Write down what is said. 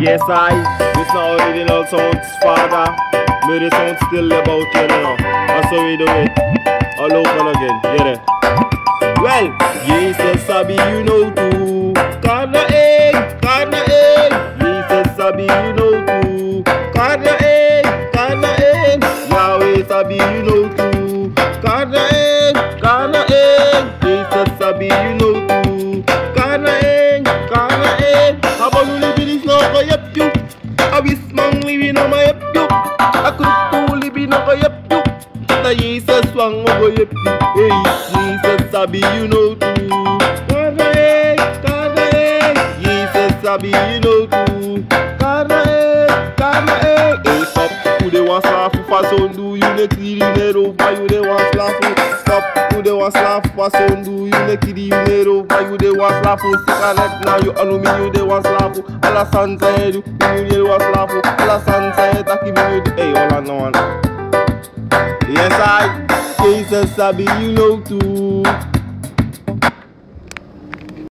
Yes, this now original sounds, father. Murry sound still about you know. That's how we do it. All over again, yeah. Well, Jesus sabi you know too. Kana egg. Jesus sabi you know too. Kana egg. Yahweh sabi you know too. Kana egg. Jesus sabi you know too. Kana egg. Habang ulibin na kayap yuk. Abis mang libin na mayap yuk. Ako tulibin na kayap yuk. Na Jesus wang magoyap yuk. Hey, Jesus sabi you know too. Kana egg. Jesus sabi you know too. Kana egg. Hey, stop. Who they want slaff for fason do you ne kiri ne rova you they want slaff for. Stop. Who they want slaff for fason do you ne kiri you ne rova you they want slaff for. Sikanet now you anu me you they want slaff for. Ala sansa you they want slaff for. Ala sansa taki me you hey all I know. Yes Jesus sabi you know too.